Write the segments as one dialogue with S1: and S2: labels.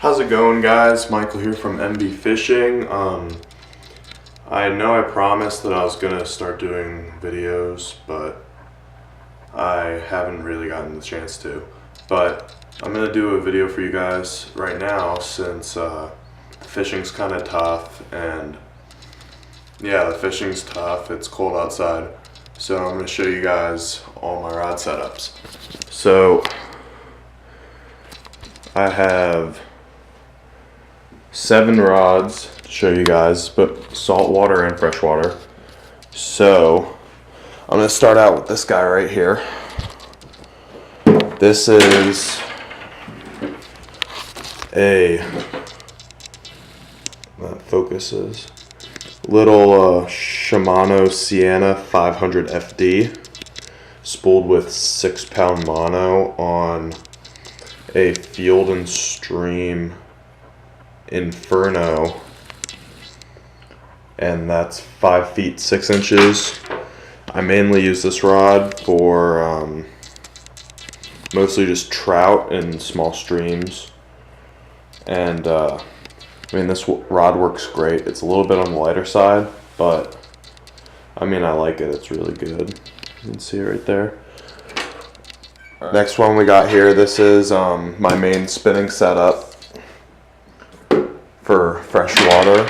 S1: How's it going, guys? Michael here from MB Fishing. I know I promised that I was gonna start doing videos, but I haven't really gotten the chance to. But I'm gonna do a video for you guys right now since fishing's kind of tough, and yeah, the fishing's tough. It's cold outside, so I'm gonna show you guys all my rod setups. So I have 7 rods to show you guys, but saltwater and freshwater. So I'm gonna start out with this guy right here. This is that focuses, little Shimano Sienna 500 FD, spooled with 6-pound mono on a Field and Stream Inferno, and that's 5 feet 6 inches. I mainly use this rod for mostly just trout in small streams, and I mean, this rod works great. It's a little bit on the lighter side, but I mean, I like it. It's really good. You can see it right there. Next one we got here, this is my main spinning setup for freshwater.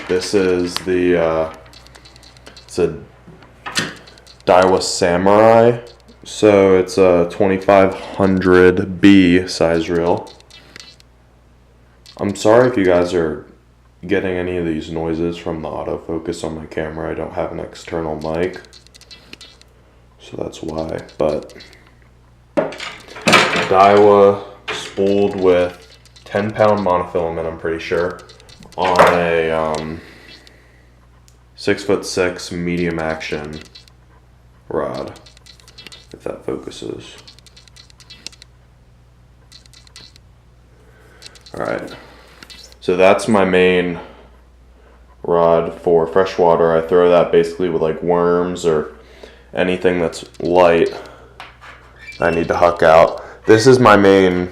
S1: This is it's a Daiwa Samurai, so it's a 2500B size reel. I'm sorry if you guys are getting any of these noises from the autofocus on my camera. I don't have an external mic, so that's why. But Daiwa, spooled with 10-pound monofilament, I'm pretty sure, on a 6'6" medium action rod, if that focuses. Alright, so that's my main rod for freshwater. I throw that basically with like worms or anything that's light I need to huck out. This is my main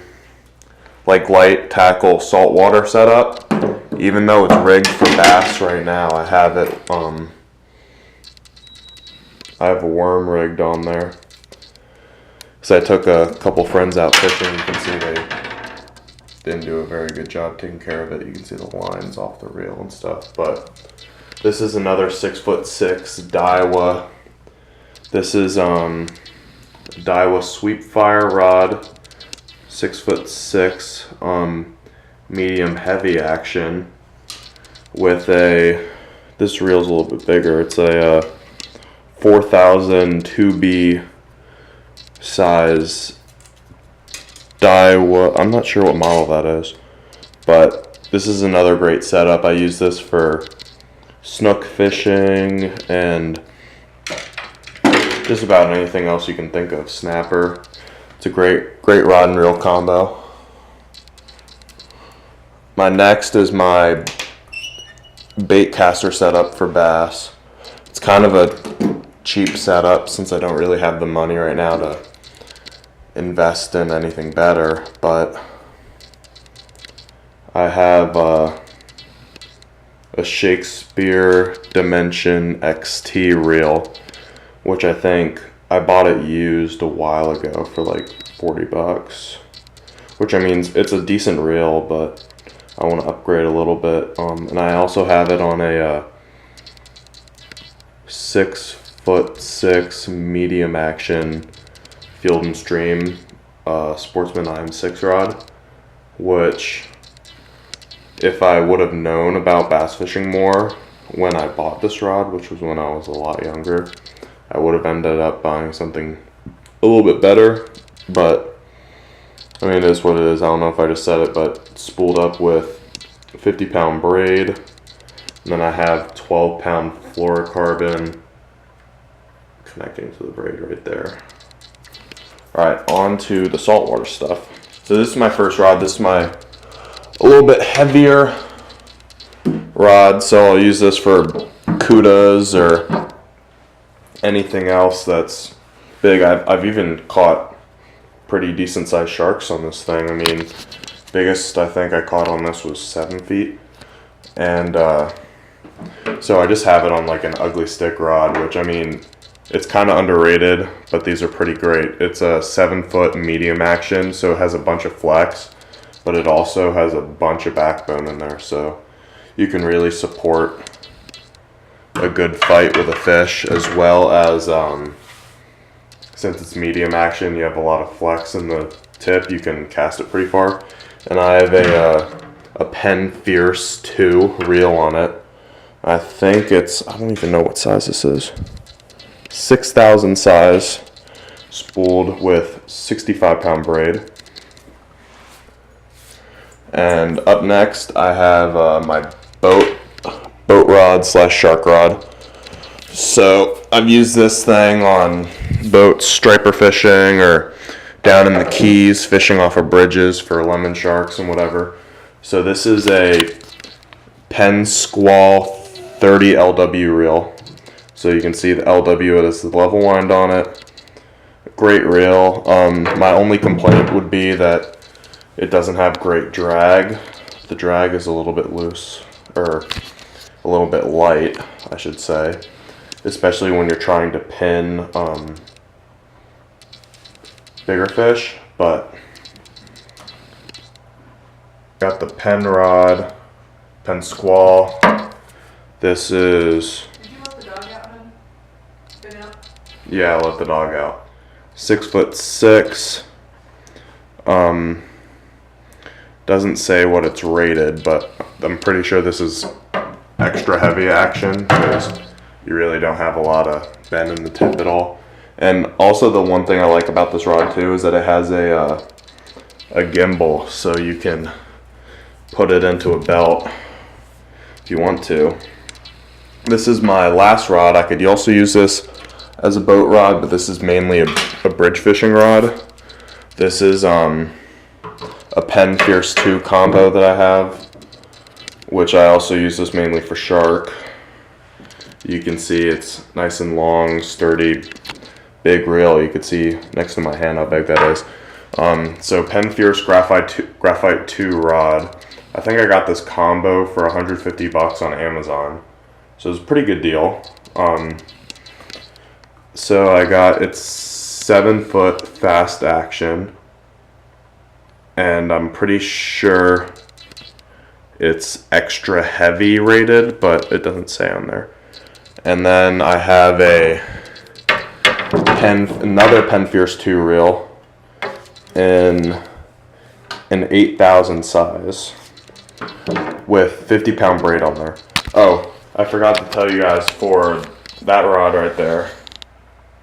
S1: like light tackle saltwater setup. Even though it's rigged for bass right now, I have it I have a worm rigged on there. So I took a couple friends out fishing. You can see they didn't do a very good job taking care of it. You can see the lines off the reel and stuff. But this is another 6'6" Daiwa. This is Daiwa Sweepfire rod, 6'6", medium heavy action, with this reel's a little bit bigger. It's a 4000 2B size Daiwa. I'm not sure what model that is, but this is another great setup. I use this for snook fishing and just about anything else you can think of. Snapper. It's a great rod and reel combo. My next is my bait caster setup for bass. It's kind of a cheap setup since I don't really have the money right now to invest in anything better, but I have a Shakespeare Dimension XLT reel, which I think I bought it used a while ago for like 40 bucks, which I mean, it's a decent reel, but I want to upgrade a little bit. And I also have it on a 6'6" medium action Field and Stream Sportsman IM6 rod, which if I would have known about bass fishing more when I bought this rod, which was when I was a lot younger, I would have ended up buying something a little bit better. But I mean, it is what it is. I don't know if I just said it, but it's spooled up with 50-pound braid, and then I have 12-pound fluorocarbon connecting to the braid right there. Alright, on to the saltwater stuff. So this is my first rod. This is my a little bit heavier rod, so I'll use this for cudas or anything else that's big. I've even caught pretty decent sized sharks on this thing. I mean, Biggest I think I caught on this was 7 feet. And so I just have it on like an ugly stick rod, which I mean, it's kind of underrated, but these are pretty great. It's a 7-foot medium action, so it has a bunch of flex, but it also has a bunch of backbone in there, so you can really support a good fight with a fish, as well as since it's medium action, you have a lot of flex in the tip, you can cast it pretty far. And I have a Penn Fierce 2 reel on it. I think it's, I don't even know what size this is. 6,000 size, spooled with 65-pound braid. And up next, I have my boat rod slash shark rod. So I've used this thing on boats, striper fishing, or down in the Keys, fishing off of bridges for lemon sharks and whatever. So this is a Penn Squall 30 LW reel. So you can see the LW, it has the level wind on it. Great reel. My only complaint would be that it doesn't have great drag. The drag is a little bit loose, or a little bit light, I should say. Especially when you're trying to pin bigger fish, but got the Penn rod, Penn Squall. This is,
S2: did you let the dog out, hon? Been out?
S1: yeah, I let the dog out. 6'6". Doesn't say what it's rated, but I'm pretty sure this is extra heavy action because you really don't have a lot of bend in the tip at all. And also the one thing I like about this rod too is that it has a gimbal, so you can put it into a belt if you want to. This is my last rod. I could also use this as a boat rod, but this is mainly a bridge fishing rod. This is a Penn Fierce 2 combo that I have, which I also use this mainly for shark. You can see it's nice and long, sturdy, big reel. You can see next to my hand how big that is. So Penn Fierce Graphite 2 rod. I think I got this combo for $150 on Amazon. So it's a pretty good deal. So I got, it's 7-foot fast action. And I'm pretty sure it's extra heavy rated, but it doesn't say on there. And then I have another Penn Fierce 2 reel in an 8,000 size with 50-pound braid on there. Oh, I forgot to tell you guys, for that rod right there,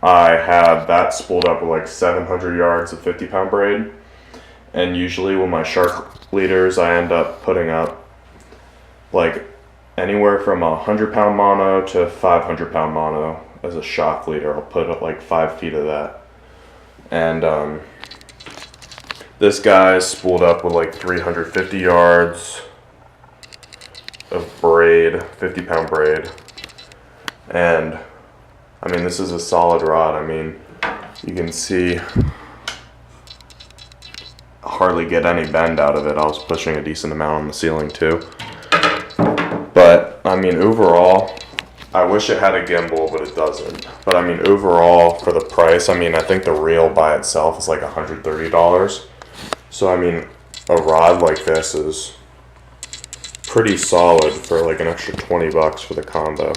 S1: I have that spooled up with like 700 yards of 50-pound braid. And usually with my shark leaders, I end up putting up like anywhere from 100-pound mono to 500-pound mono as a shock leader. I'll put up like 5 feet of that. And this guy's spooled up with like 350 yards of braid, 50-pound braid. And I mean, this is a solid rod. I mean, you can see hardly get any bend out of it. I was pushing a decent amount on the ceiling too. But I mean, overall, I wish it had a gimbal, but it doesn't. But I mean, overall, for the price, I mean, I think the reel by itself is like $130. So I mean, a rod like this is pretty solid for like an extra $20 for the combo.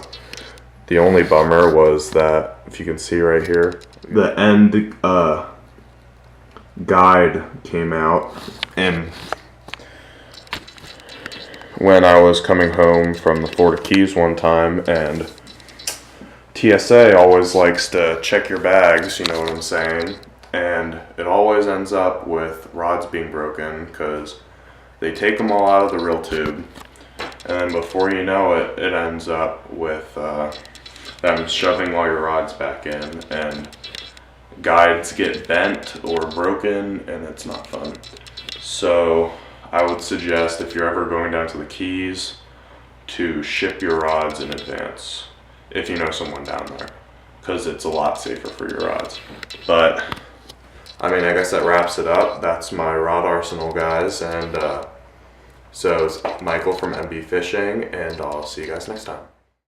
S1: The only bummer was that, if you can see right here, the end guide came out, and when I was coming home from the Florida Keys one time, and TSA always likes to check your bags, you know what I'm saying, and it always ends up with rods being broken because they take them all out of the reel tube, and then before you know it, it ends up with them shoving all your rods back in, and guides get bent or broken, and it's not fun. So I would suggest, if you're ever going down to the Keys, to ship your rods in advance if you know someone down there, because it's a lot safer for your rods. But I mean, I guess that wraps it up. That's my rod arsenal, guys. And so it's Michael from MB Fishing, and I'll see you guys next time.